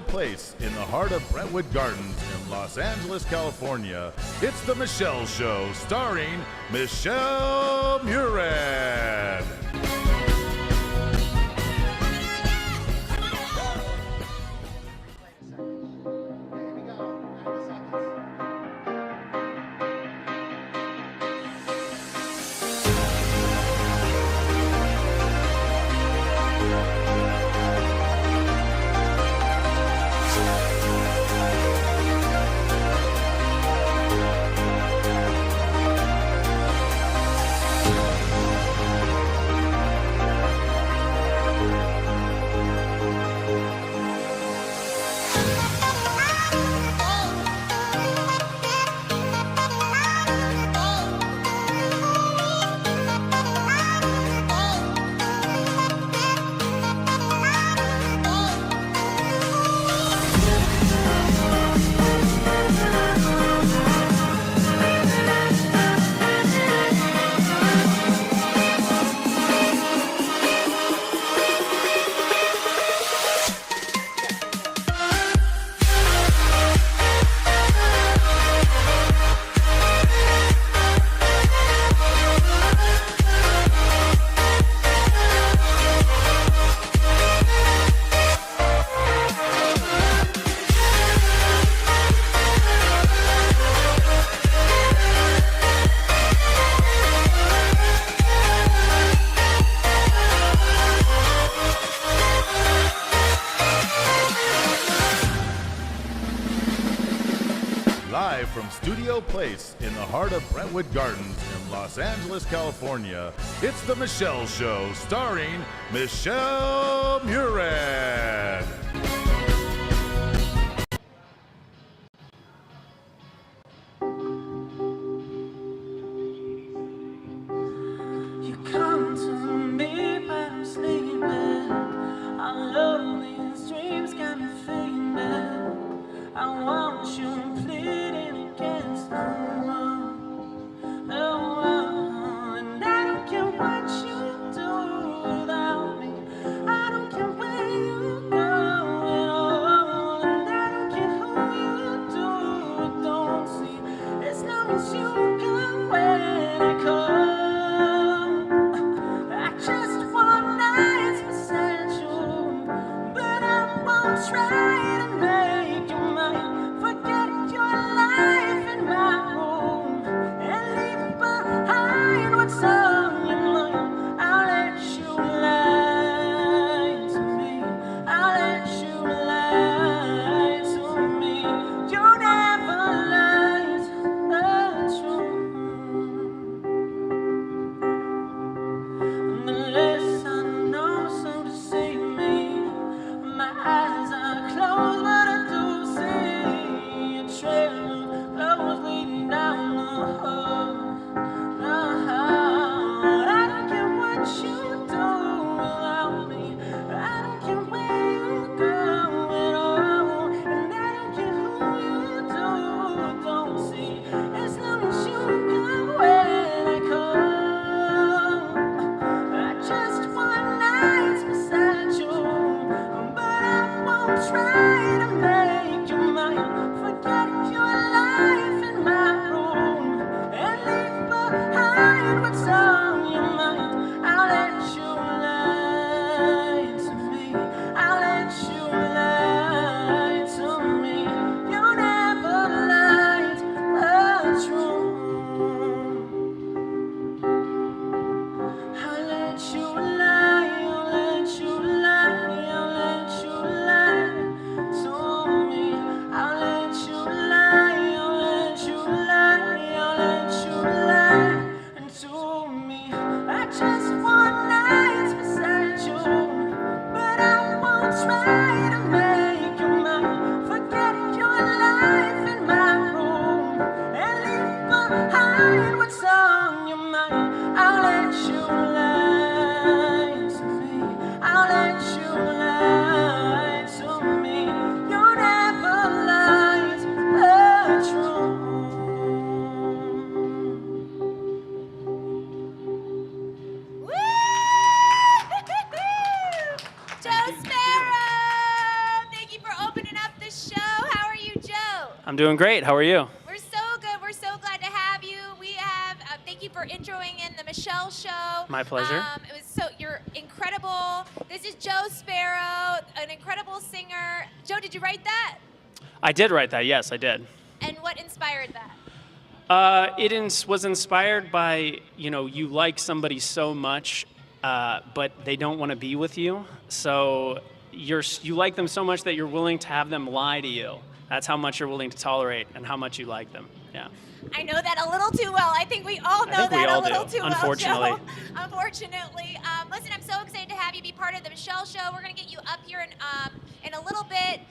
Place in the heart of Brentwood Gardens in Los Angeles, California, it's The Michelle Show, starring Michelle Murad. Live from Studio Place in the heart of Brentwood Gardens in Los Angeles, California, it's The Michelle Show, starring Michelle Murad. You come to me when I'm sleeping. Our lonely dreams got me fading. I want you pleading against the wall. Oh, and I don't care what you do without me. I don't care where you go at all. And I don't care who you do or don't see. As long as you come when I come. I just want nights beside you, but I won't try to make you mine. Forget your life in my room and leave behind what's on your mind. I'll let you lie to me. I'll let you lie to me. You never lied the truth. I'm doing great. How are you? We're so good. We're so glad to have you. We have, thank you for introing in the Michelle Show. My pleasure. You're incredible. This is Joe Sparrow, an incredible singer. Joe, did you write that? I did write that. Yes, I did. And what inspired that? Was inspired by, you like somebody so much, but they don't want to be with you. So you like them so much that you're willing to have them lie to you. That's how much you're willing to tolerate and how much you like them. Yeah. I know that a little too well. I think we all know that a little too unfortunately. well, Joe. Unfortunately. Listen, I'm so excited to have you be part of the Michelle Show. We're going to get you up here in a little bit,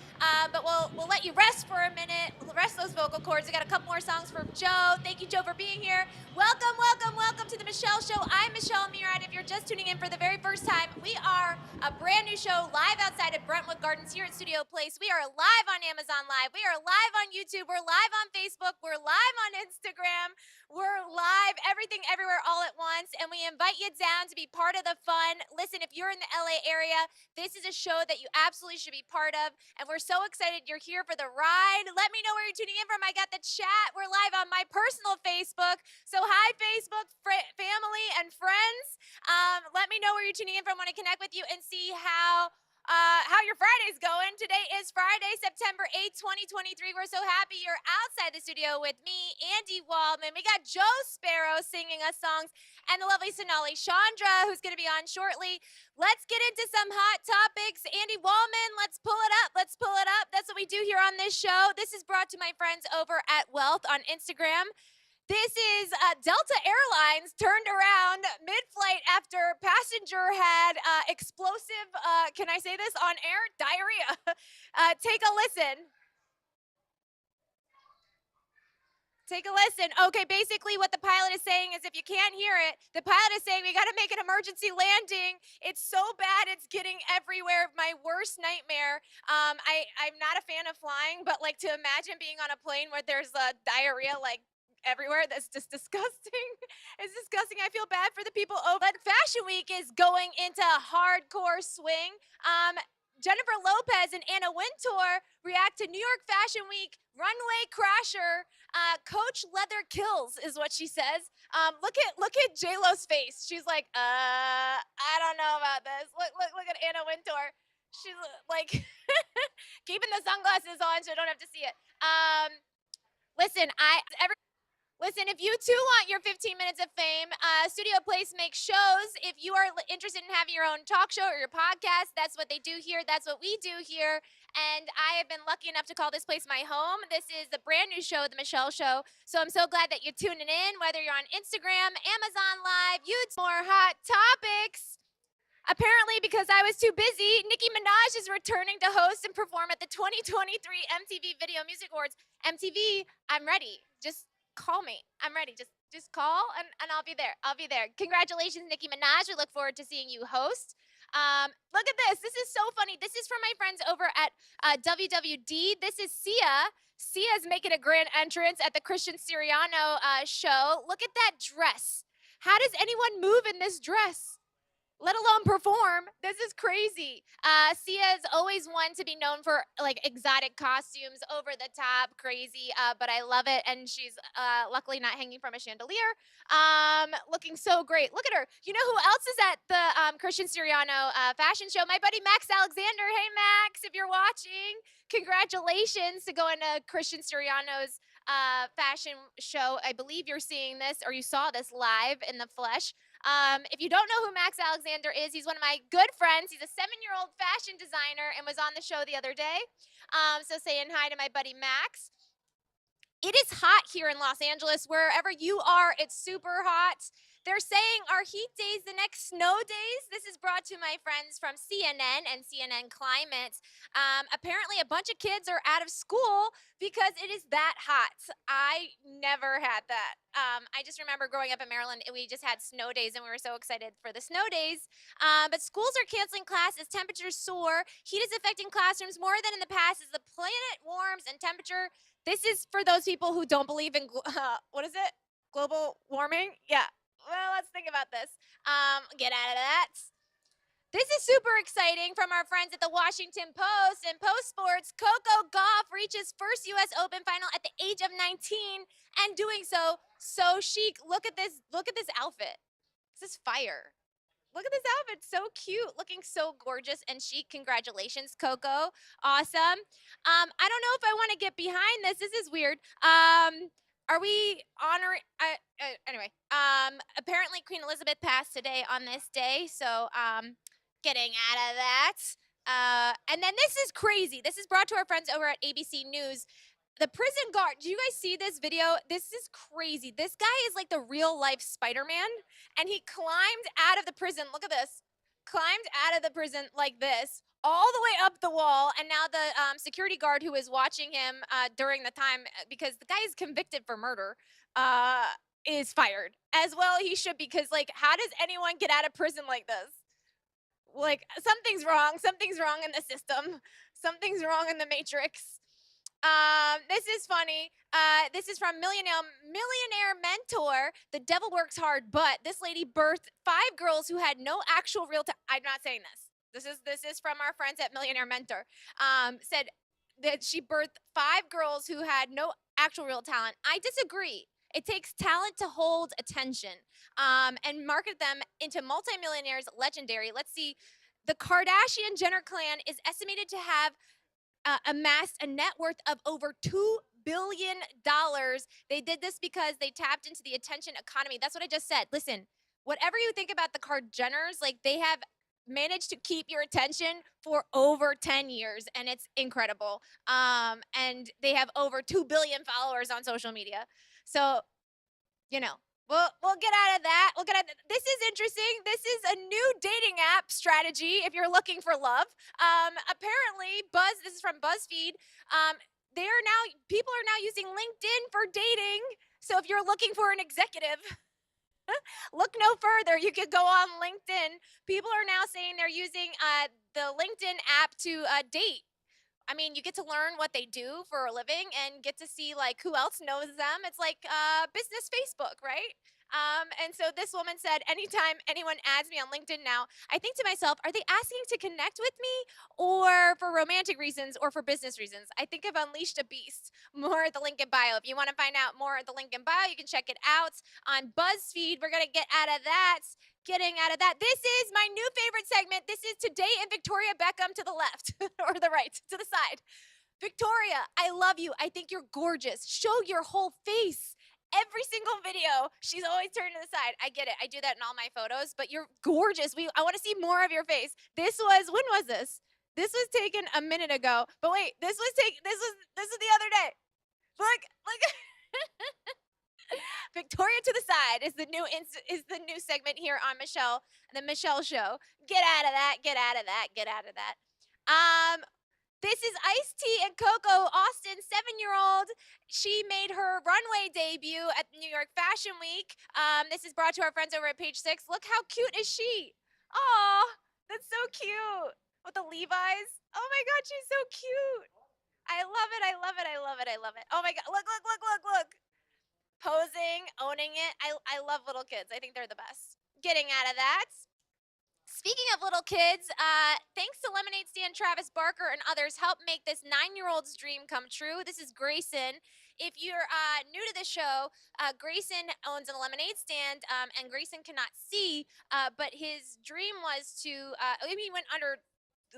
but we'll let you rest for a minute. We'll rest those vocal cords. We got a couple more songs for Joe. Thank you, Joe, for being here. Welcome, welcome, welcome to the Michelle Show. I'm Michelle Murad. If you're just tuning in for the very first time, we are a brand new show live outside of Brentwood Gardens here at Studio Place. We are live on Amazon Live. We are live on YouTube. We're live on Facebook. We're live on Instagram. We're live, everything, everywhere, all at once, and we invite you down to be part of the fun. Listen, if you're in the LA area, this is a show that you absolutely should be part of, and we're so excited you're here for the ride. Let me know where you're tuning in from. I got the chat. We're live on my personal Facebook, so hi, Facebook family and friends. Let me know where you're tuning in from. I want to connect with you and see how your Friday's going. Today is Friday, September 8th, 2023. We're so happy you're outside the studio with me, Andy Waldman. We got Joe Sparrow singing us songs, and the lovely Sonali Chandra, who's going to be on shortly. Let's get into some hot topics. Andy Waldman, let's pull it up. Let's pull it up. That's what we do here on this show. This is brought to my friends over at Wealth on Instagram. This is Delta Airlines turned around mid-flight after passenger had explosive, can I say this on air? Diarrhea. Take a listen. Take a listen. Okay, basically what the pilot is saying is if you can't hear it, the pilot is saying we got to make an emergency landing. It's so bad, it's getting everywhere. My worst nightmare. I'm not a fan of flying, but like to imagine being on a plane where there's diarrhea like everywhere, that's just disgusting. It's disgusting. I feel bad for the people. Oh, but Fashion Week is going into hardcore swing. Jennifer Lopez and Anna Wintour react to New York Fashion Week runway crasher. Coach Leather kills is what she says. Look at J-Lo's face. She's like, I don't know about this. Look at Anna Wintour. She's like keeping the sunglasses on so I don't have to see it. Listen, if you too want your 15 minutes of fame, Studio Place makes shows. If you are interested in having your own talk show or your podcast, that's what they do here. That's what we do here. And I have been lucky enough to call this place my home. This is the brand new show, The Michelle Show. So I'm so glad that you're tuning in, whether you're on Instagram, Amazon Live, YouTube, more hot topics. Apparently, because I was too busy, Nicki Minaj is returning to host and perform at the 2023 MTV Video Music Awards. MTV, I'm ready. Just call me. I'm ready. Just call and I'll be there. I'll be there. Congratulations, Nicki Minaj. We look forward to seeing you host. Look at this. This is so funny. This is from my friends over at WWD. This is Sia. Sia's making a grand entrance at the Christian Siriano show. Look at that dress. How does anyone move in this dress? Let alone perform. This is crazy. Sia is always one to be known for like exotic costumes, over the top, crazy, but I love it. And she's luckily not hanging from a chandelier. Looking so great. Look at her. You know who else is at the Christian Siriano fashion show? My buddy Max Alexander. Hey, Max, if you're watching, congratulations to going to Christian Siriano's fashion show. I believe you're seeing this or you saw this live in the flesh. If you don't know who Max Alexander is, he's one of my good friends. He's a 7-year-old fashion designer and was on the show the other day. So saying hi to my buddy Max. It is hot here in Los Angeles. Wherever you are, it's super hot. They're saying our heat days, the next snow days. This is brought to my friends from CNN and CNN Climate. Apparently, a bunch of kids are out of school because it is that hot. I never had that. I just remember growing up in Maryland, we just had snow days, and we were so excited for the snow days. But schools are canceling classes. Temperatures soar. Heat is affecting classrooms more than in the past as the planet warms and temperature. This is for those people who don't believe in, what is it? Global warming? Yeah. Well, let's think about this. Get out of that. This is super exciting from our friends at the Washington Post. And Post Sports, Coco Gauff reaches first U.S. Open final at the age of 19 and doing so chic. Look at this outfit. This is fire. Look at this outfit. So cute. Looking so gorgeous and chic. Congratulations, Coco. Awesome. I don't know if I want to get behind this. This is weird. Are we honoring? Anyway, apparently Queen Elizabeth passed today on this day. So, getting out of that. And then this is crazy. This is brought to our friends over at ABC News. The prison guard, do you guys see this video? This is crazy. This guy is like the real life Spider-Man, and he climbed out of the prison. Look at this. Climbed out of the prison like this, all the way up the wall, and now the security guard who is watching him during the time, because the guy is convicted for murder, is fired. As well he should, because like, how does anyone get out of prison like this? Like, something's wrong in the system. Something's wrong in the matrix. This is funny. This is from Millionaire Mentor. The devil works hard, but this lady birthed 5 girls who had no actual real I'm not saying this. This is from our friends at Millionaire Mentor. Said that she birthed 5 girls who had no actual real talent. I disagree. It takes talent to hold attention, and market them into multimillionaires, legendary. Let's see. The Kardashian Jenner clan is estimated to have amassed a net worth of over $2 billion. They did this because they tapped into the attention economy. That's what I just said. Listen, whatever you think about the Jenners, like, they have managed to keep your attention for over 10 years, and it's incredible. And they have over 2 billion followers on social media. So, you know, we'll get out of that. This is interesting. This is a new dating app strategy if you're looking for love. Apparently, this is from BuzzFeed. People are now using LinkedIn for dating. So if you're looking for an executive, look no further. You could go on LinkedIn. People are now saying they're using the LinkedIn app to date. I mean, you get to learn what they do for a living and get to see like who else knows them. It's like business Facebook, right? And so this woman said, anytime anyone adds me on LinkedIn now, I think to myself, are they asking to connect with me or for romantic reasons or for business reasons? I think I've unleashed a beast. More at the link in bio. If you want to find out more at the link in bio, you can check it out on BuzzFeed. We're going to get out of that. Getting out of that. This is my new favorite segment. This is Today in Victoria Beckham to the left or the right, to the side. Victoria, I love you. I think you're gorgeous. Show your whole face. Every single video, she's always turned to the side. I get it. I do that in all my photos, but you're gorgeous. I want to see more of your face. When was this? This was taken a minute ago. But wait, this was the other day. Look. Victoria to the side is the new segment here on the Michelle Show. Get out of that. This is Ice-T and Coco Austin, 7-year-old. She made her runway debut at the New York Fashion Week. This is brought to our friends over at Page 6. Look how cute is she? Aw, that's so cute. With the Levi's. Oh my God, she's so cute. I love it. Oh my God, look. Posing, owning it. I love little kids. I think they're the best. Getting out of that. Speaking of little kids, thanks to lemonade stand Travis Barker and others helped make this 9-year-old's dream come true. This is Grayson. If you're new to the show, Grayson owns a lemonade stand, and Grayson cannot see, but his dream was to,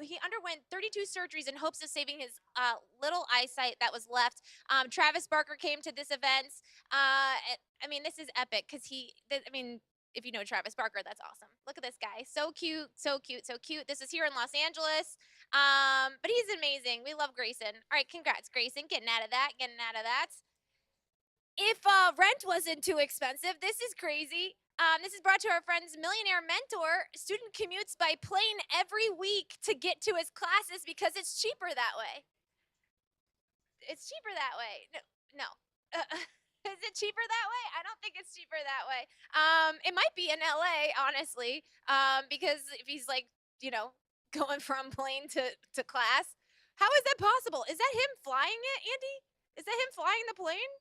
he underwent 32 surgeries in hopes of saving his little eyesight that was left. Travis Barker came to this event. I mean, this is epic because if you know Travis Barker, that's awesome. Look at this guy. So cute. This is here in Los Angeles. But he's amazing. We love Grayson. All right, congrats, Grayson. Getting out of that. If rent wasn't too expensive, this is crazy. This is brought to our friends Millionaire Mentor. Student commutes by plane every week to get to his classes because it's cheaper that way. No. Is it cheaper that way? I don't think it's cheaper that way. It might be in LA, honestly, because if he's like, going from plane to class, how is that possible? Is that him flying it, Andy? Is that him flying the plane?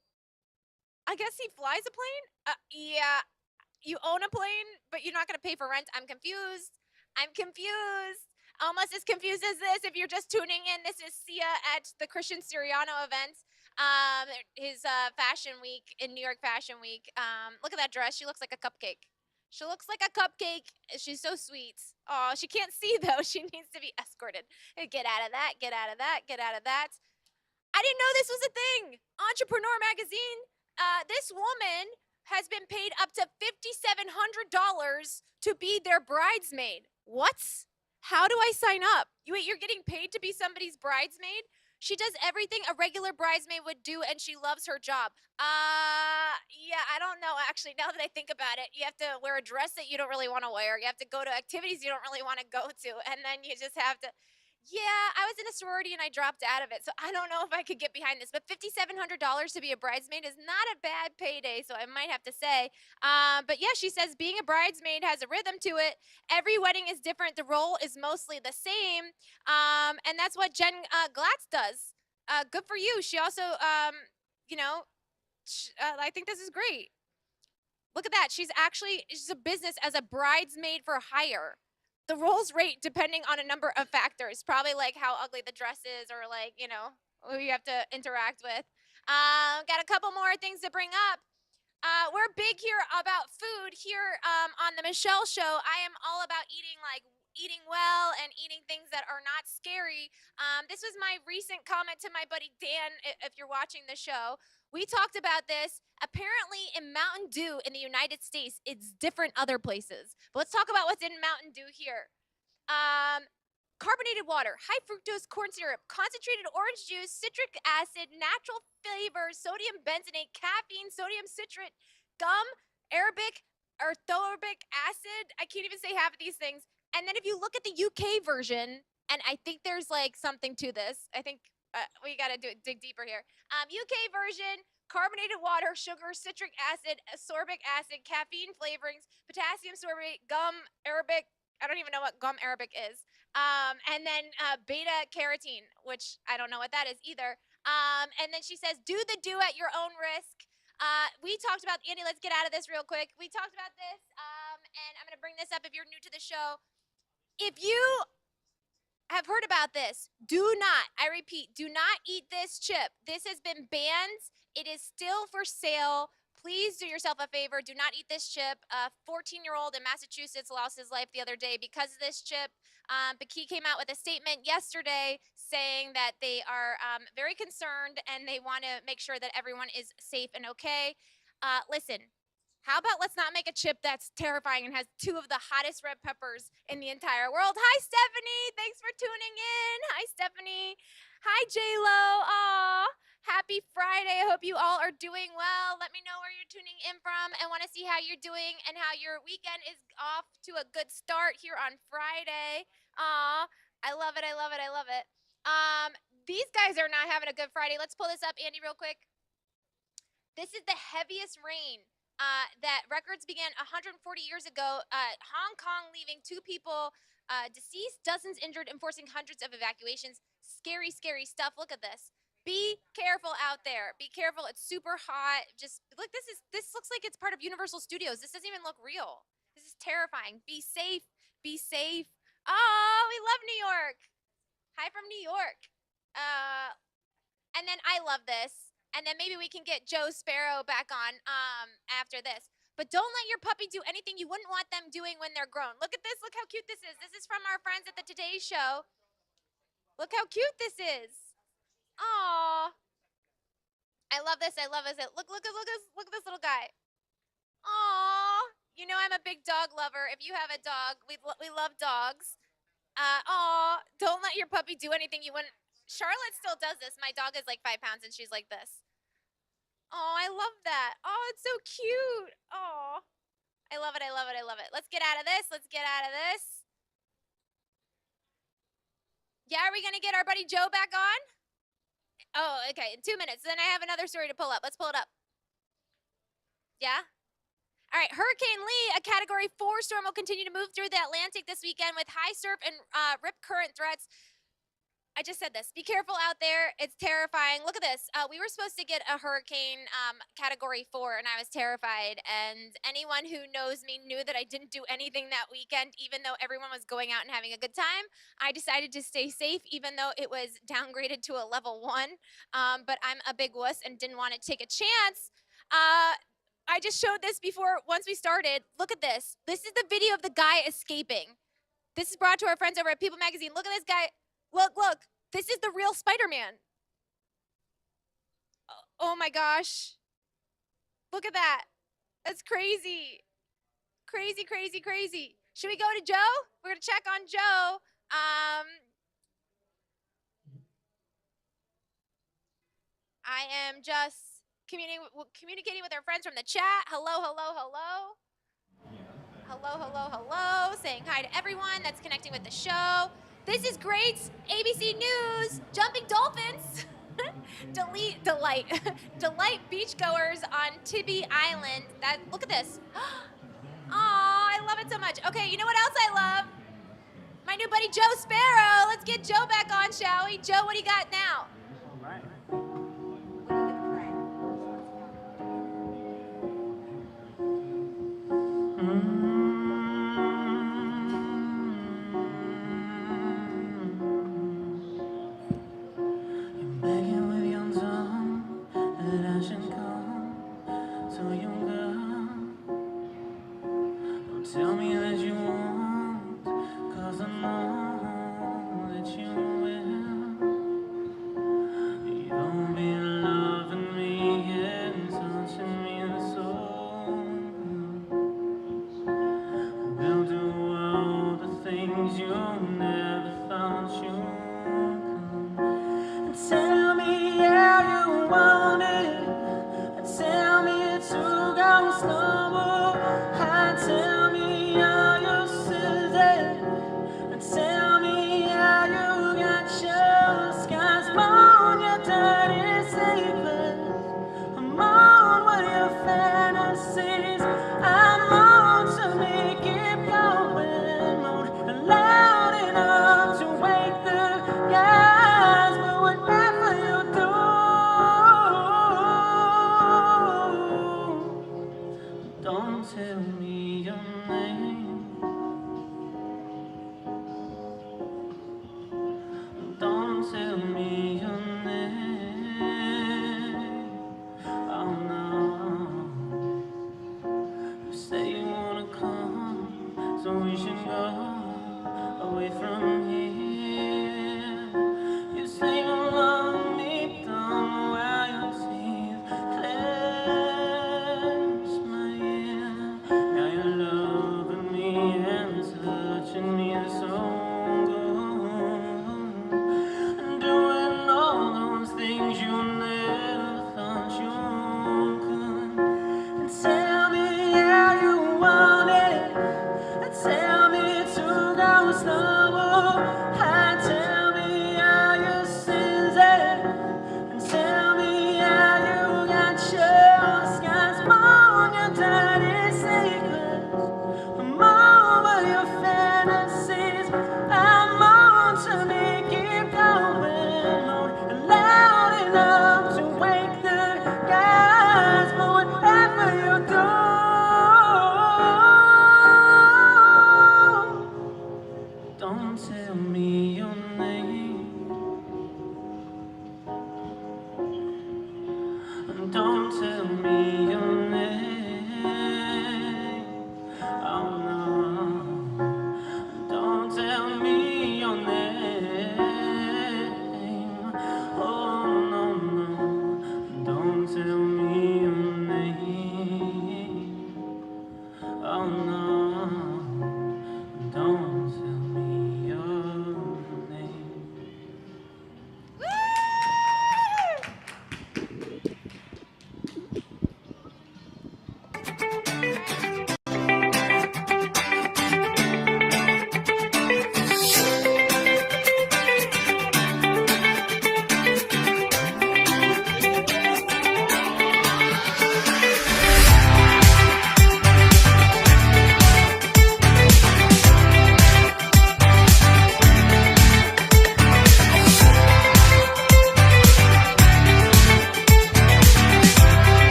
I guess he flies a plane? Yeah. You own a plane, but you're not going to pay for rent. I'm confused. I'm confused. Almost as confused as this. If you're just tuning in, this is Sia at the Christian Siriano event. His fashion week in New York Fashion Week. Look at that dress. She looks like a cupcake. She looks like a cupcake. She's so sweet. Oh, she can't see though. She needs to be escorted. Get out of that. Get out of that. Get out of that. I didn't know this was a thing. Entrepreneur Magazine. This woman has been paid up to $5,700 to be their bridesmaid. What? How do I sign up? You're getting paid to be somebody's bridesmaid? She does everything a regular bridesmaid would do, and she loves her job. Yeah, I don't know. Actually, now that I think about it, you have to wear a dress that you don't really want to wear. You have to go to activities you don't really want to go to, and then you just have to. Yeah, I was in a sorority and I dropped out of it, so I don't know if I could get behind this. But $5,700 to be a bridesmaid is not a bad payday, so I might have to say. But yeah, she says being a bridesmaid has a rhythm to it. Every wedding is different. The role is mostly the same, and that's what Jen Glatz does. Good for you. She also, you know, I think this is great. Look at that. She's a business as a bridesmaid for hire. The roles rate depending on a number of factors, probably like how ugly the dress is or like, who you have to interact with. Got a couple more things to bring up. We're big here about food here on the Michelle Show. I am all about eating well and eating things that are not scary. This was my recent comment to my buddy Dan, if you're watching the show. We talked about this. Apparently in Mountain Dew in the United States, it's different other places. But let's talk about what's in Mountain Dew here. Carbonated water, high fructose corn syrup, concentrated orange juice, citric acid, natural flavors, sodium benzenate, caffeine, sodium citrate, gum, Arabic, orthorbic acid. I can't even say half of these things. And then if you look at the UK version, and I think there's like something to this. I think we got to dig deeper here. UK version, carbonated water, sugar, citric acid, ascorbic acid, caffeine flavorings, potassium sorbate, gum arabic. I don't even know what gum arabic is. And then beta carotene, which I don't know what that is either. And then she says, do the do at your own risk. We talked about, Andy, let's get out of this real quick. We talked about this, and I'm going to bring this up if you're new to the show. If you have heard about this, do not, I repeat, do not eat this chip. This has been banned. It is still for sale. Please do yourself a favor. Do not eat this chip. A 14-year-old in Massachusetts lost his life the other day because of this chip. Baki came out with a statement yesterday saying that they are very concerned and they want to make sure that everyone is safe and okay. Listen, how about let's not make a chip that's terrifying and has two of the hottest red peppers in the entire world. Hi, Stephanie. Thanks for tuning in. Hi, Stephanie. Hi, J-Lo. Aw. Happy Friday. I hope you all are doing well. Let me know where you're tuning in from and want to see how you're doing and how your weekend is off to a good start here on Friday. Aw. I love it. I love it. I love it. These guys are not having a good Friday. Let's pull this up, Andy, real quick. This is the heaviest rain that records began 140 years ago. Hong Kong leaving 2 people deceased, dozens injured, and forcing hundreds of evacuations. Scary, scary stuff. Look at this. Be careful out there. Be careful. It's super hot. Just look, this looks like it's part of Universal Studios. This doesn't even look real. This is terrifying. Be safe. Be safe. Oh, we love New York. Hi from New York. And then I love this. And then maybe we can get Joe Sparrow back on after this. But don't let your puppy do anything you wouldn't want them doing when they're grown. Look at this. Look how cute this is. This is from our friends at the Today Show. Look how cute this is. Aw. I love this. I love this. Look at this little guy. Aw. You know I'm a big dog lover. If you have a dog, we love dogs. Aw. Don't let your puppy do anything you wouldn't. Charlotte still does this. My dog is like 5 pounds and she's like this. Oh, I love that. Oh, it's so cute. Oh, I love it. I love it. I love it. Let's get out of this. Let's get out of this. Yeah, are we going to get our buddy Joe back on? Oh, okay. In 2 minutes. Then I have another story to pull up. Let's pull it up. Yeah? All right. Hurricane Lee, a Category 4 storm, will continue to move through the Atlantic this weekend with high surf and rip current threats. I just said this. Be careful out there. It's terrifying. Look at this. We were supposed to get a hurricane category 4, and I was terrified. And anyone who knows me knew that I didn't do anything that weekend, even though everyone was going out and having a good time. I decided to stay safe, even though it was downgraded to a level 1. But I'm a big wuss and didn't want to take a chance. I just showed this before once we started. Look at this. This is the video of the guy escaping. This is brought to our friends over at People Magazine. Look at this guy. Look, look. This is the real Spider-Man. Oh my gosh. Look at that. That's crazy. Crazy, crazy, crazy. Should we go to Joe? We're going to check on Joe. I am just communicating with our friends from the chat. Hello, hello, hello. Hello, hello, hello. Saying hi to everyone that's connecting with the show. This is great. ABC News. Jumping dolphins. Delight beachgoers on Tybee Island. Look at this. Oh, I love it so much. Okay, you know what else I love? My new buddy Joe Sparrow. Let's get Joe back on, shall we? Joe, what do you got now? All right. Begging with your tongue that I should come to you, girl. Don't tell me that you won't, 'cause I know that you will. You'll be loving me and touching me so. We'll do all the things you never thought you could. Tell me how you want it. Tell me to go slower. Tell me how you said it. Tell me how you got your skies on your dirty sleepers. I'm on with your fantasies. I'm on to make it going on loud enough to wake the guys. But whatever you do, don't tell me your name. Don't tell me your name. Oh no. You say you wanna come, so we should go away from here. You say you love me, dumb while your teeth clench my ear. Now you're loving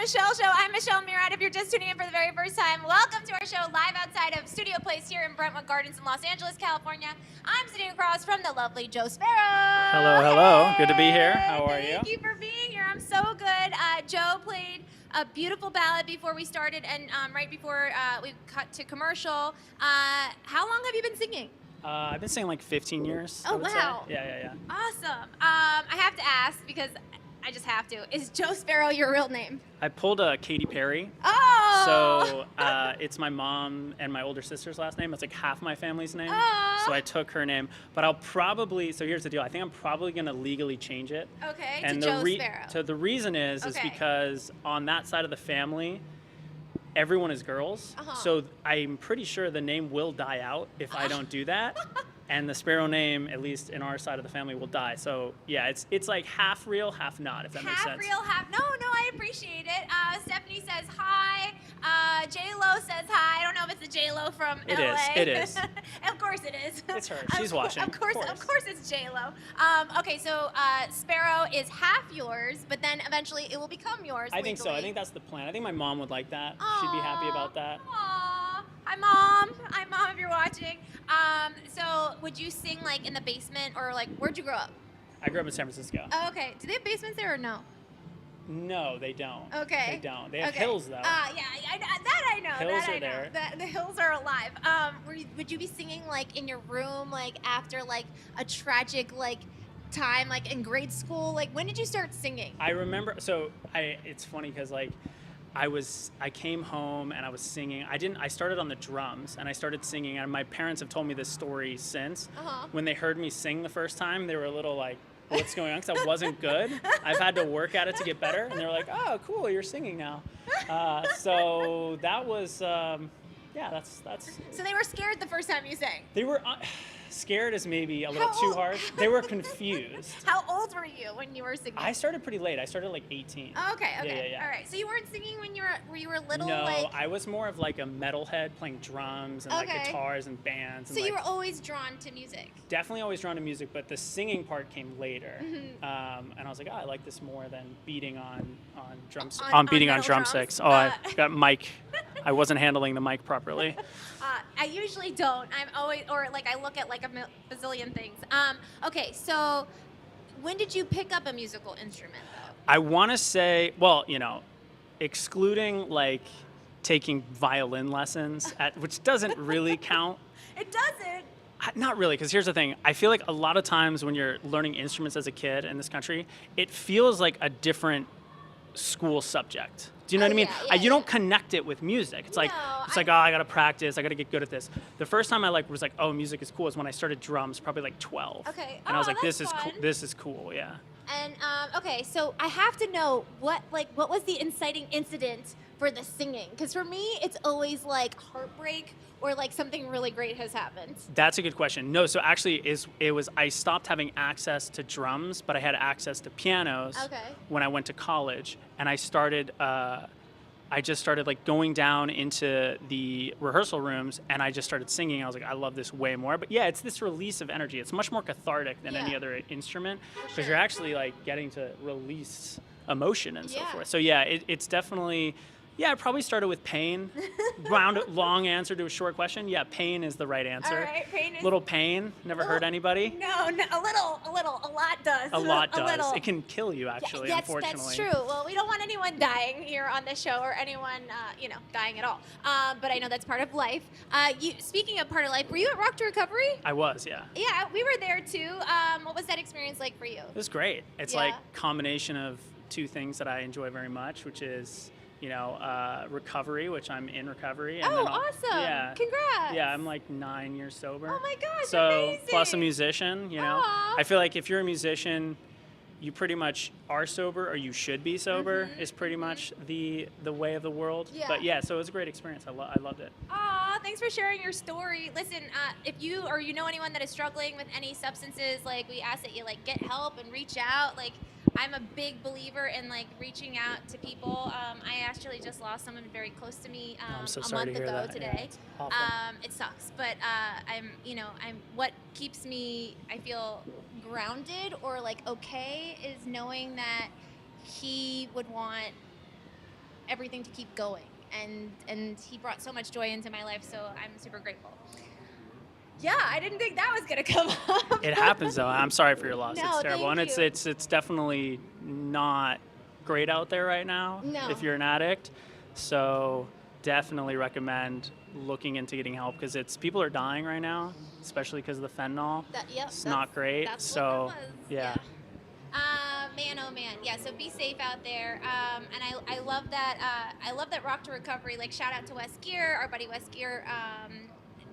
Michelle Show. I'm Michelle Murad. If you're just tuning in for the very first time, welcome to our show live outside of Studio Place here in Brentwood Gardens in Los Angeles, California. I'm sitting across from the lovely Joe Sparrow. Hello. Good to be here. How are you? Thank you for being here. I'm so good. Joe played a beautiful ballad before we started, and right before we cut to commercial. How long have you been singing? I've been singing like 15 years. Oh, I would say. wow. Yeah. Awesome. I have to ask because I just have to. Is Joe Sparrow your real name? I pulled a Katy Perry. Oh. So it's my mom and my older sister's last name. It's like half my family's name. Aw. So I took her name. But I'll probably, so here's the deal. I think I'm probably going to legally change it. Okay, And to the Joe Sparrow. So the reason is Okay. because on that side of the family, everyone is girls. Uh-huh. So I'm pretty sure the name will die out if I don't do that. And the Sparrow name, at least in our side of the family, will die. So yeah, it's like half real, half not, if that makes sense. Half real, half. No, I appreciate it. Stephanie says hi. J-Lo says hi. I don't know if it's the J-Lo from It LA. is, it is. Of course it is. It's her. Of She's cour- watching. Of course it's J-Lo. Okay, so Sparrow is half yours, but then eventually it will become yours. I think so. I legally. think that's the plan. I think my mom would like that. She'd be happy about that. Aw. Hi, Mom. Hi, Mom, if you're watching. So would you sing like in the basement or like where'd you grow up? I grew up in San Francisco. Oh, okay. Do they have basements there or no? No, they don't. Okay. They don't. They have Okay. hills, though. Yeah, that I know. Hills that I are know. there. The hills are alive. Would you be singing like in your room, like after like a tragic like time, like in grade school? Like when did you start singing? I remember, it's funny because like, I came home and I was singing. I started on the drums and I started singing, and my parents have told me this story since. Uh-huh. When they heard me sing the first time, they were a little like, what's going on? Because I wasn't good. I've had to work at it to get better. And they were like, oh, cool, you're singing now. So that was, that's. So they were scared the first time you sang. They were scared is maybe a little How too old? harsh. They were confused. How old were you when you were singing? I started pretty late. I started like 18. Oh, okay. Yeah. All right. So you weren't singing when you were little, No, like. I was more of like a metalhead playing drums and like Okay. guitars and bands. And So you like, were always drawn to music. definitely always drawn to music, but the singing part came later. Mm-hmm. And I was like, I like this more than beating on drums. On- I'm beating on on metal drumsticks. drums? Oh, I got mic. I wasn't handling the mic properly. I usually don't. I'm always, or like I look at like a bazillion things. Okay, so when did you pick up a musical instrument though? I want to say, well, excluding like taking violin lessons, which doesn't really count. It doesn't. Not really, because here's the thing. I feel like a lot of times when you're learning instruments as a kid in this country, it feels like a different school subject. Do you know Oh, what I mean? yeah, You don't connect it with music. It's like, No, I gotta practice. I gotta get good at this. The first time I was like, oh, music is cool, is when I started drums, probably like 12. Okay. And I was Oh, like, this that's is cool. fun. This is cool. Yeah. And okay, so I have to know what was the inciting incident for the singing? Because for me, it's always like heartbreak or like something really great has happened. That's a good question. No, so actually, I stopped having access to drums, but I had access to pianos Okay. when I went to college, and I just started like going down into the rehearsal rooms, and I just started singing. I was like, I love this way more. But yeah, it's this release of energy. It's much more cathartic than any Yeah. other instrument because sure. you're actually like getting to release emotion and so Yeah. forth. So yeah, it's definitely. Yeah, I probably started with pain. Long answer to a short question. Yeah, pain is the right answer. All right, pain is- Little pain. Never hurt anybody. No, a little, a lot does. A lot does. little. It can kill you, actually, unfortunately. That's true. Well, we don't want anyone dying here on the show or anyone, dying at all. But I know that's part of life. Speaking of part of life, were you at Rock to Recovery? I was, yeah. Yeah, we were there too. What was that experience like for you? It was great. It's Yeah. like combination of two things that I enjoy very much, which is, recovery, which I'm in recovery. And Oh, then awesome. Yeah. Congrats. Yeah, I'm like 9 years sober. Oh my gosh, So plus a amazing. musician, Aw. I feel like if you're a musician, you pretty much are sober, or you should be sober, is pretty much the way of the world. Mm-hmm. Yeah. But yeah, so it was a great experience. I loved it. Aw, thanks for sharing your story. Listen, if you or you know anyone that is struggling with any substances, like we ask that you like get help and reach out. Like I'm a big believer in like reaching out to people. I actually just lost someone very close to me I'm so a sorry month to hear ago that. Yeah, today. it's awful. It sucks, but I'm what keeps me, I feel, grounded or like okay is knowing that he would want everything to keep going. And he brought so much joy into my life, so I'm super grateful. Yeah, I didn't think that was gonna come up. It happens though. I'm sorry for your loss. No, It's terrible, thank and you. it's definitely not great out there right now. No. If you're an addict, so definitely recommend looking into getting help because people are dying right now, especially because of the fentanyl. Yep, It's not great. That's So what that was. yeah. Man, oh man, yeah. So be safe out there. And I love that. I love that Rock to Recovery. Like shout out to Wes Gear, our buddy Wes Gear.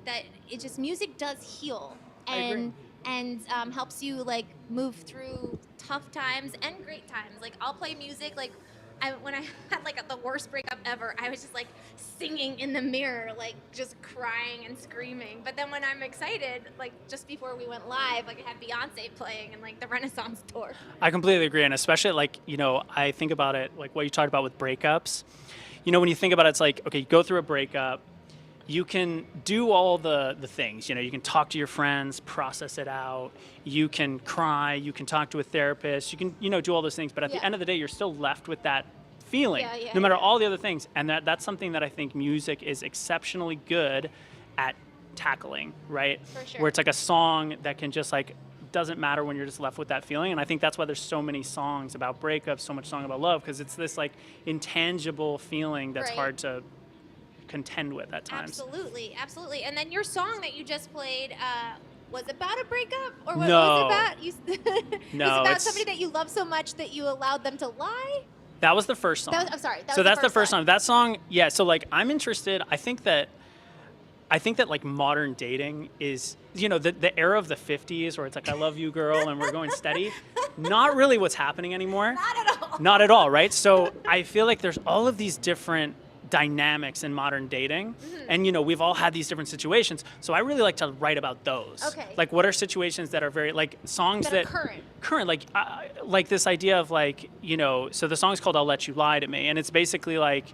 That it just music does heal I agree. and helps you like move through tough times and great times. Like I'll play music like. When I had like the worst breakup ever, I was just like singing in the mirror, like just crying and screaming. But then when I'm excited, like just before we went live, like I had Beyonce playing and like the Renaissance tour. I completely agree, and especially like I think about it like what you talked about with breakups. When you think about it, it's like okay, you go through a breakup. You can do all the things, you can talk to your friends, process it out. You can cry, you can talk to a therapist, you can, do all those things. But at the Yeah. end of the day, you're still left with that feeling, Yeah, no matter yeah. all the other things. And that's something that I think music is exceptionally good at tackling, right? For sure. Where it's like a song that can just like, doesn't matter when you're just left with that feeling. And I think that's why there's so many songs about breakups, so much song about love, because it's this like intangible feeling that's Right. hard to contend with at times. Absolutely, absolutely. And then your song that you just played was about a breakup, or what No. was it about? No, it was about it's- somebody that you love so much that you allowed them to lie. That was the first song. I'm sorry. That So was that's the first one. song. That song, yeah. So like, I'm interested. I think that like modern dating is, the era of the 50s where it's like, I love you, girl, and we're going steady. Not really what's happening anymore. Not at all. Not at all, right? So I feel like there's all of these different dynamics in modern dating, and we've all had these different situations. So I really like to write about those. Okay. Like, what are situations that are very like songs That that are current. like this idea of like so the song's called "I'll Let You Lie to Me," and it's basically like,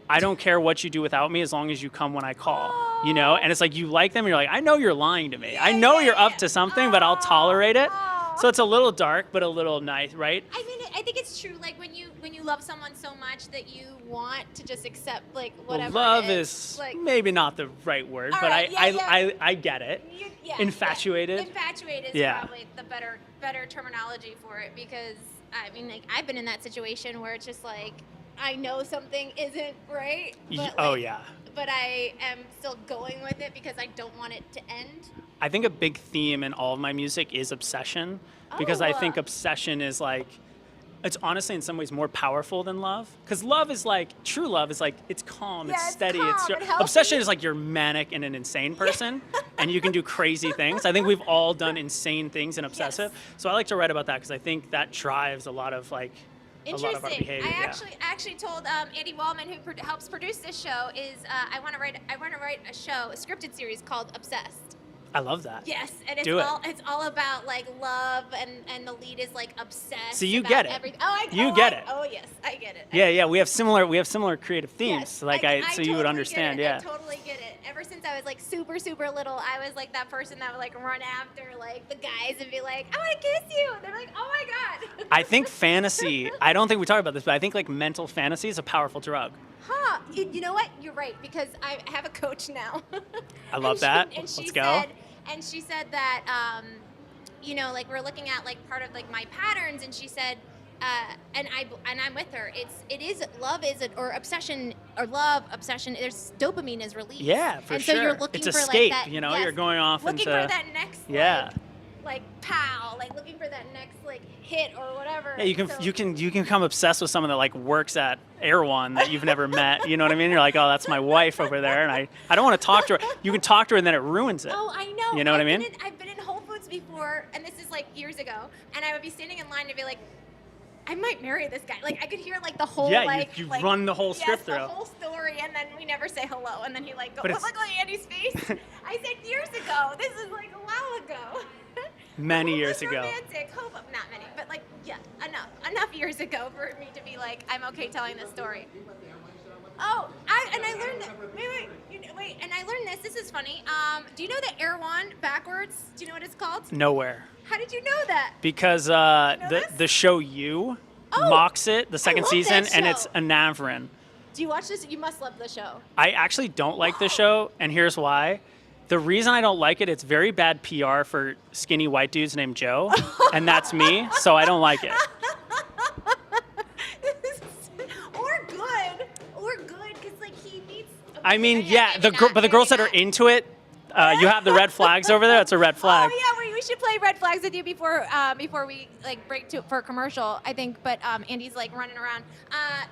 I don't care what you do without me as long as you come when I call, and it's like you like them, and you're like, I know you're lying to me, I know you're up to something, but I'll tolerate it. So it's a little dark but a little nice, right? I mean, I think it's true. Like when you love someone so much that you want to just accept like Well, whatever. love it is like maybe not the right word, All but right, yeah. I get it. yeah, Infatuated? Yeah. Infatuated is Yeah. probably the better terminology for it, because I mean, like I've been in that situation where it's just like I know something isn't right. But, Oh like, yeah. But I am still going with it because I don't want it to end. I think a big theme in all of my music is obsession, because I think obsession is like, it's honestly in some ways more powerful than love. Because love is like, true love is like, it's calm, Yeah, it's it's steady. calm and healthy. Obsession is like you're manic and an insane person, and you can do crazy things. I think we've all done insane things and obsessive. So I like to write about that because I think that drives a lot of like, a lot of our Interesting. behavior. I yeah. actually told Andy Wallman, who helps produce this show, is I want to write a show, a scripted series called Obsessed. I love that. Yes, and Do it. it's all about like love, and the lead is like obsessed. So you about get it. everything. You get it. Oh yes, I get it. Yeah, we have similar creative themes. Yes, Like so you would totally understand. Get it. Yeah. I totally get it. Ever since I was like super little, I was like that person that would like run after like the guys and be like, I want to kiss you. And they're like, oh my god. I think fantasy, I don't think we talk about this, but I think like mental fantasy is a powerful drug. Huh? You know what? You're right, because I have a coach now. I love And that. And she Let's go. said, and she said that, like we're looking at like part of like my patterns, and she said, and I'm with her. Love is or obsession or love obsession. There's dopamine is released. Yeah, for and sure. so you're looking It's for escape, like that. you're going off looking into. for that next. Yeah. Like pow, like looking for that next like hit or whatever. Yeah, you can So- you can become obsessed with someone that like works at Air One that you've never met. You know what I mean? You're like, oh, that's my wife over there, and I don't want to talk to her. You can talk to her, and then it ruins it. Oh, I know. You know what I mean? I've been in Whole Foods before, and this is like years ago, and I would be standing in line to be like, I might marry this guy. Like I could hear like the whole Yeah, like you like, run the whole script the through. whole story, and then we never say hello, and then he like goes, But look it's- at Andy's face. I said years ago. This is like a while ago. Many Hope years was ago. Romantic. Hope not many, but like yeah, enough years ago for me to be like I'm okay telling this story. Oh, I learned that. Wait, and I learned this. This is funny. Do you know the Erewhon backwards? Do you know what it's called? Nowhere. How did you know that? Because this? the show You Oh, mocks it the second love season, that and show. it's a Navran. Do you watch this? You must love the show. I actually don't like the show, and here's why. The reason I don't like it, it's very bad PR for skinny white dudes named Joe, and that's me, so I don't like it. or good, because like he meets. I mean, yeah, maybe not, but the girls that maybe are into it, you have the red flags over there. It's a red flag. Oh yeah, we should play red flags with you before we like break to for a commercial, I think. But Andy's like running around.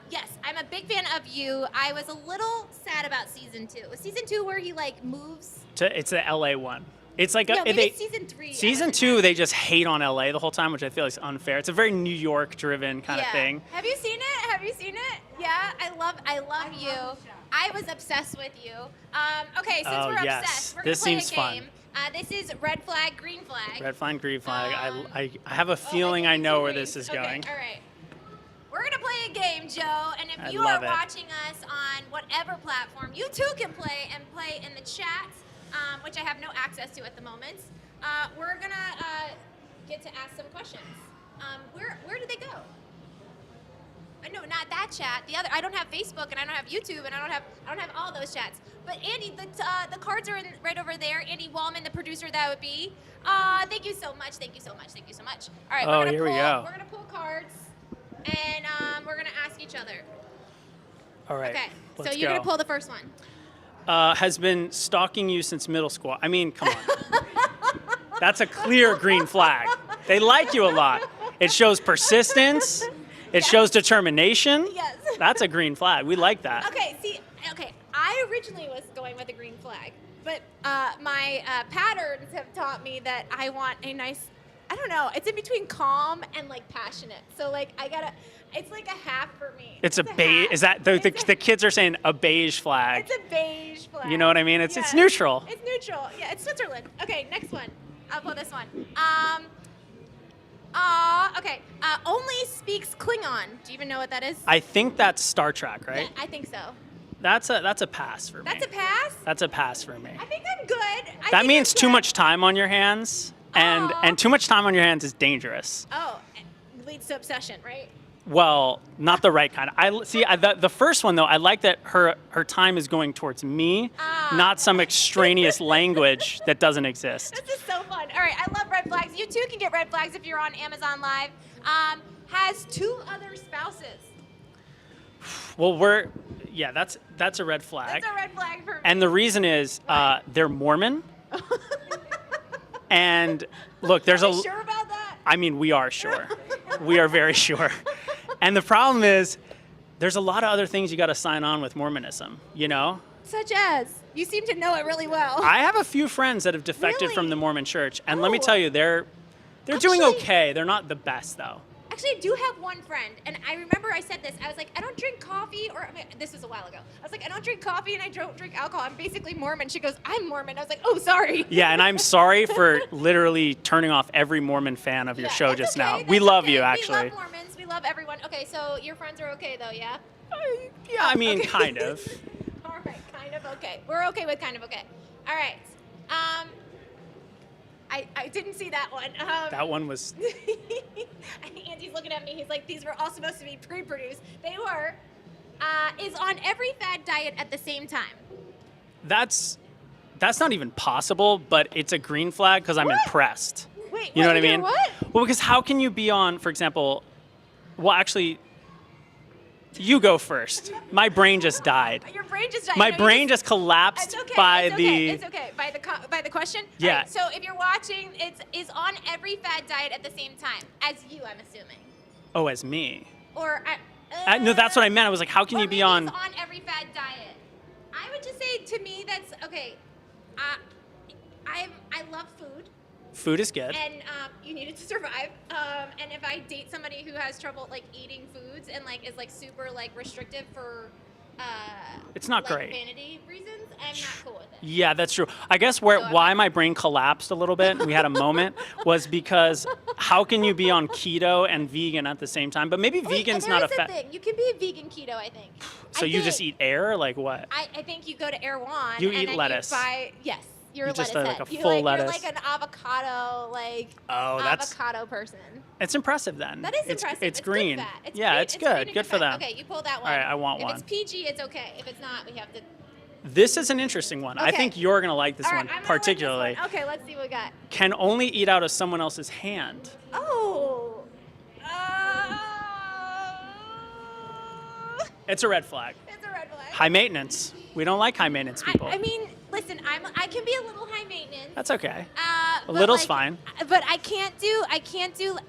Yes, I'm a big fan of you. I was a little sad about season 2. Was season 2 where he like moves? It's the LA one. It's like No, maybe they, it's season 3. season 2, they just hate on LA the whole time, which I feel is unfair. It's a very New York driven kind of thing. Have you seen it? Yeah, I love you. I was obsessed with you. Okay, since Oh, we're yes. obsessed, we're This gonna play seems a fun. game. This is red flag, green flag. Red flag, green flag. Um, I have a feeling think I it's know two where greens. this is Okay, going. all right. We're gonna play a game, Joe, and if I you love are it. watching us on whatever platform, you too can play in the chat, which I have no access to at the moment. We're gonna get to ask some questions. Where did they go? No, not that chat. The other. I don't have Facebook, and I don't have YouTube, and I don't have all those chats. But Andy, the cards are right over there. Andy Wallman, the producer, that would be. Thank you so much. Thank you so much. Thank you so much. All right. Oh, we're gonna here we pull, go. We're gonna pull cards, and we're gonna ask each other. All right. Okay. Let's So you're go. gonna pull the first one. Has been stalking you since middle school. I mean, come on. That's a clear green flag. They like you a lot. It shows persistence. It shows determination. Yes. That's a green flag. We like that. Okay. See. Okay. I originally was going with a green flag, but my patterns have taught me that I want a nice. I don't know. It's in between calm and like passionate. So like I gotta. It's like a half for me. It's a beige. half. Is that the kids are saying a beige flag? It's a beige flag. You know what I mean? It's Yes. neutral. It's neutral. Yeah, it's Switzerland. Okay, next one. I'll pull this one. Okay. Only speaks Klingon. Do you even know what that is? I think that's Star Trek, right? Yeah, I think so. That's a pass for me. That's a pass? That's a pass for me. I think I'm good. That means too much time on your hands, and Aw. and too much time on your hands is dangerous. Oh, it leads to obsession, right? Well, not the right kind. The first one though. I like that her time is going towards me, not some extraneous language that doesn't exist. This is so fun. All right, I love red flags. You too can get red flags if you're on Amazon Live. Has 2 other spouses. Well, that's a red flag. That's a red flag for me. And the reason is they're Mormon. And look, there's Are a. you sure about that? I mean, we are sure. We are very sure. And the problem is, there's a lot of other things you got to sign on with Mormonism, you know? Such as? You seem to know it really well. I have a few friends that have defected from Really? the Mormon church, and let me Oh. tell you, they're doing Actually- okay. They're not the best, though. Actually, I do have one friend, and I remember I said this. I was like, I don't drink coffee, or I mean, this was a while ago. I was like, I don't drink coffee and I don't drink alcohol. I'm basically Mormon. She goes, I'm Mormon. I was like, oh, sorry. Yeah, and I'm sorry for literally turning off every Mormon fan of your show that's just okay, now. that's We love okay. you, actually. We love Mormons. We love everyone. Okay, so your friends are okay, though, yeah? Yeah, I mean, Okay. kind of. All right, kind of okay. We're okay with kind of okay. All right. I didn't see that one. That one was. Andy's looking at me. He's like, these were all supposed to be pre-produced. They were. Is on every fad diet at the same time. That's not even possible, but it's a green flag because I'm What? impressed. Wait, You know what I you're mean? What? Well, because how can you be on, for example, well, actually, you go first. My brain just died. Your brain just died. My No, you brain just collapsed It's okay. by it's the. okay. It's okay. By the question. All Yeah. right, so if you're watching, it's is on every fad diet at the same time as you. I'm assuming. Oh, as me. Or No, that's what I meant. I was like, how can or you be maybe on? it's on every fad diet? I would just say to me that's okay. I love food, Food is good. and you need it to survive. And if I date somebody who has trouble like eating foods and like is like super like restrictive for It's not like, great. vanity reasons, I'm not cool with it. Yeah, that's true. I guess So I'm why not- my brain collapsed a little bit, we had a moment, was because how can you be on keto and vegan at the same time? But maybe Wait, vegan's there not a is a fat. thing. You can be a vegan keto, I think. So I you just think. eat air? Like what? I think you go to Erewhon. You and eat then lettuce. You buy, yes. You're You a just lettuce like head. a You full like, lettuce. You're like an avocado, like Oh, that's avocado person. it's impressive then. That is it's, impressive. It's good green. fat. It's Yeah, green. it's green good. and Good for fat. them. Okay, you pull that one. All right, I want if one. it's PG, it's okay. If it's not, we have to. This is an interesting one. I Okay. think you're gonna like this All right, one I'm gonna like this particularly. one. Okay, let's see what we got. Can only eat out of someone else's hand. Oh. It's a red flag. It's a red flag. High maintenance. We don't like high maintenance people. I mean, listen, I can be a little high maintenance. That's okay. But little's like, fine. But I can't do.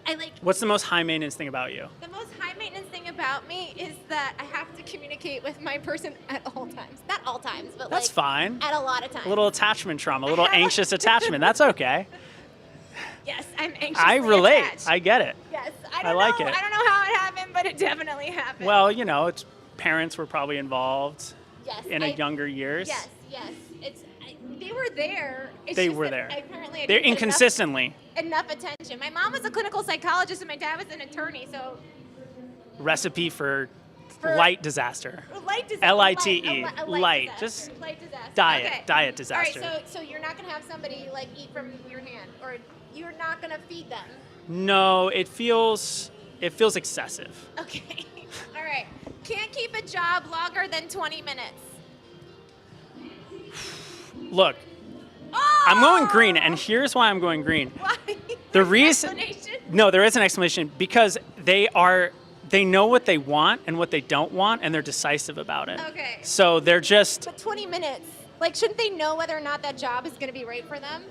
I like. What's the most high maintenance thing about you? The most high maintenance thing about me is that I have to communicate with my person at all times. Not all times, but That's like fine. at a lot of times. A little attachment trauma, a little anxious attachment. That's okay. Yes, I'm anxious. I relate. I get it. Yes, I like it. I don't know how it happened, but it definitely happened. Well, you know, it's parents were probably involved yes, in younger years. Yes, yes. They were there. It's They just were that there. Apparently, I They're didn't put inconsistently. enough attention. My mom was a clinical psychologist and my dad was an attorney, so Recipe for For- light disaster. light disaster. L-I-T-E, a light, disaster. just light disaster. diet, Okay. diet All disaster. right, so you're not gonna have somebody like eat from your hand, or you're not gonna feed them. No, it feels excessive. Okay. All right. Can't keep a job longer than 20 minutes. Look, Oh! I'm going green, and here's why I'm going green. Why? The There's an reason explanation? No, there is an explanation because they know what they want and what they don't want, and they're decisive about it. Okay. So they're just But 20 minutes. Like, shouldn't they know whether or not that job is going to be right for them?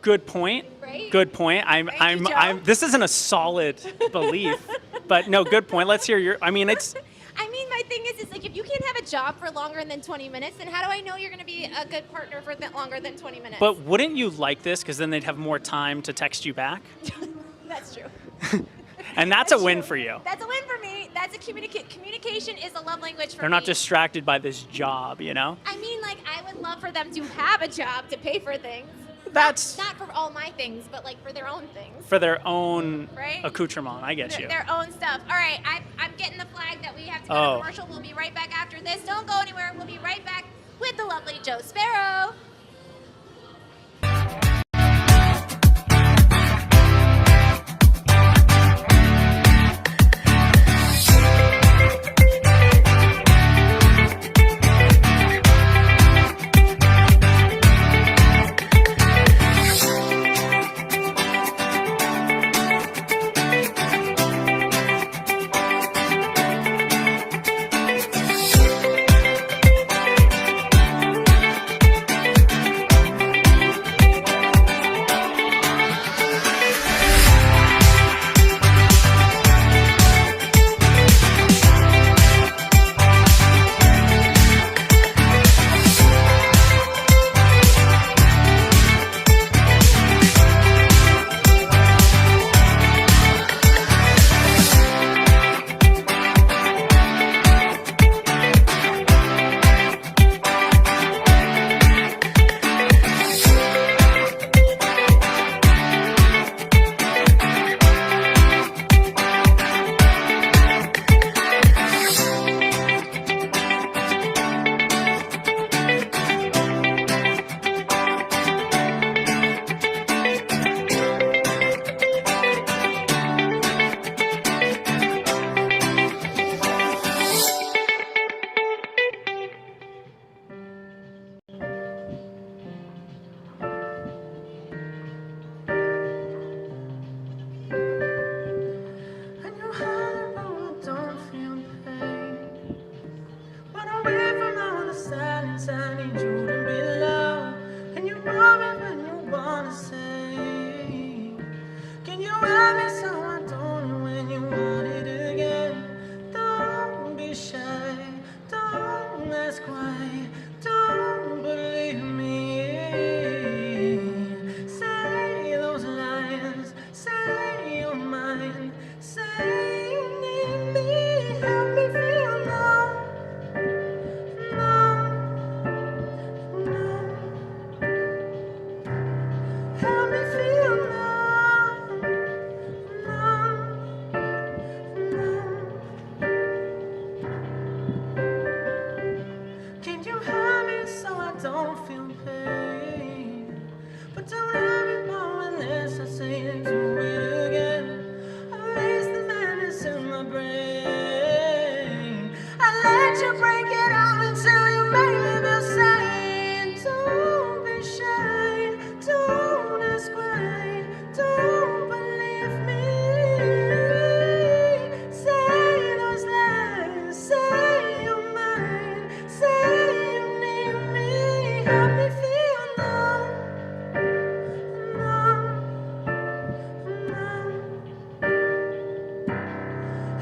good point. Right? Good point. Right, Joe? This isn't a solid belief, but no, good point. Let's hear your. I mean, it's. I mean, my thing is like, if you can't have a job for longer than 20 minutes, then how do I know you're going to be a good partner for longer than 20 minutes? But wouldn't you like this? Because then they'd have more time to text you back, That's true. and that's a win true. for you. That's a win for me. That's a communication is a love language for They're not me. distracted by this job, you know. I mean, like, I would love for them to have a job to pay for things. That's Not for all my things, but like for their own things. for their own Right? accoutrement. I get Their, you. their own stuff. All right, I'm getting the flag that we have to go Oh. to commercial. We'll be right back after this. Don't go anywhere. We'll be right back with the lovely Joe Sparrow.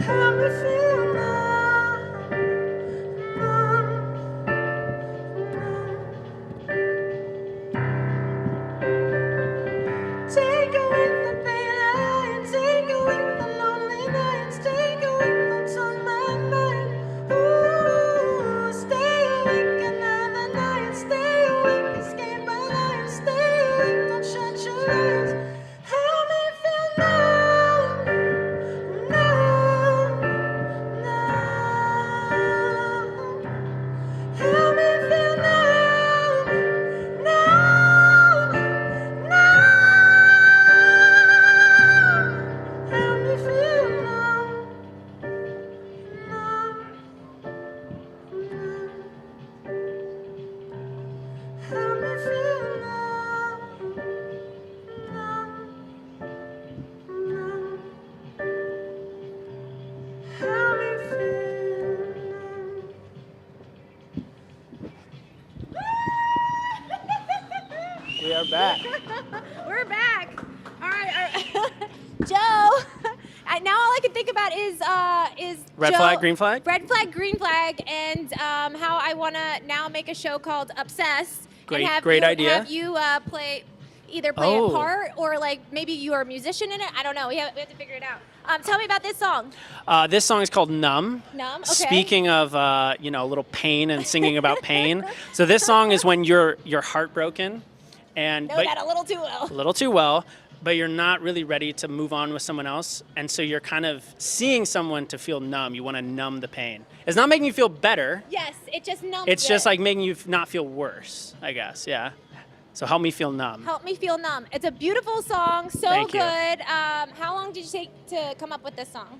Help me feel numb, numb, numb. Take away the pain and take away the lonely nights, take away what's on my mind. Ooh, stay awake another night, stay awake, escape my life, stay awake, don't shut your eyes. Help me feel numb, numb, numb. Help me feel numb, numb, numb. Help me feel numb, numb, numb. Help me feel numb, numb, numb. Help me feel numb. We are back. We're back. All right. Joe. Now all I can think about is Red Joe- flag, green flag? Red flag, green flag, and how I want to now make a show called Obsessed. Great- and have great you, idea. Have you play a Oh. part, or like maybe you are a musician in it. I don't know. We have to figure it out. Tell me about this song. This song is called Numb. Numb. Okay. Speaking of, a little pain and singing about pain. So this song is when you're heartbroken, and Know but- that a little too well. a little too well, but you're not really ready to move on with someone else, and so you're kind of seeing someone to feel numb. You want to numb the pain. It's not making you feel better. Yes, it just numbs It's just it. like making you not feel worse, I guess. Yeah. So help me feel numb. Help me feel numb. It's a beautiful song, so Thank you. good. How long did you take to come up with this song?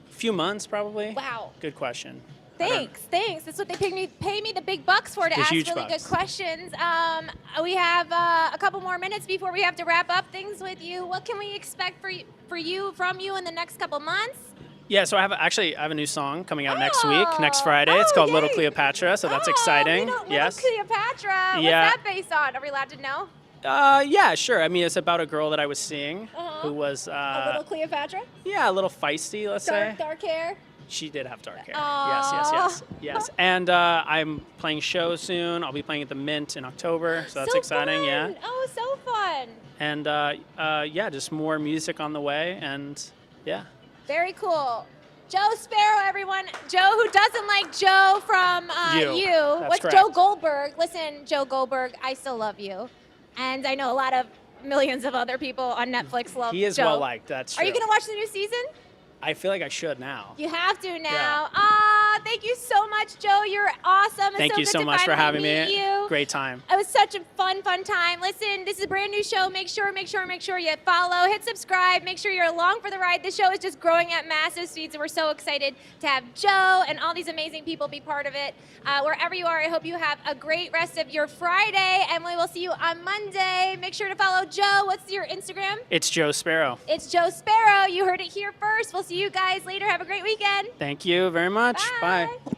A few months, probably. Wow. Good question. Thanks. That's what they pay me the big bucks for, to The ask huge really bucks. good questions. We have a couple more minutes before we have to wrap up things with you. What can we expect from you in the next couple months? Yeah, so I have a new song coming out next week, next Friday. It's called Little yay. Cleopatra, so that's exciting. Little Yes. Cleopatra. Yeah. What's that based on? Are we allowed to know? Yeah, sure. I mean, it's about a girl that I was seeing Uh-huh. who was, A little Cleopatra? a little feisty, let's say. Dark hair? She did have dark hair. Aw. Yes. And I'm playing shows soon. I'll be playing at the Mint in October, so that's So exciting. Yeah. fun. Oh, so fun. And just more music on the way, and yeah. Very cool. Joe Sparrow, everyone. Joe, who doesn't like Joe from You. That's What's correct. Joe Goldberg? Listen, Joe Goldberg, I still love you. And I know a lot of millions of other people on Netflix love He is Joe. well liked. That's true. Are you going to watch the new season? I feel like I should now. You have to now. Thank you so much, Joe. You're awesome. It's Thank so you good so to much for finally having meet me. You. Great time. It was such a fun time. Listen, this is a brand new show. Make sure you follow, hit subscribe, make sure you're along for the ride. This show is just growing at massive speeds, and we're so excited to have Joe and all these amazing people be part of it. Wherever you are, I hope you have a great rest of your Friday, and we will see you on Monday. Make sure to follow Joe. What's your Instagram? It's Joe Sparrow. It's Joe Sparrow. You heard it here first. We'll see you guys later. Have a great weekend. Thank you very much. Bye. Bye.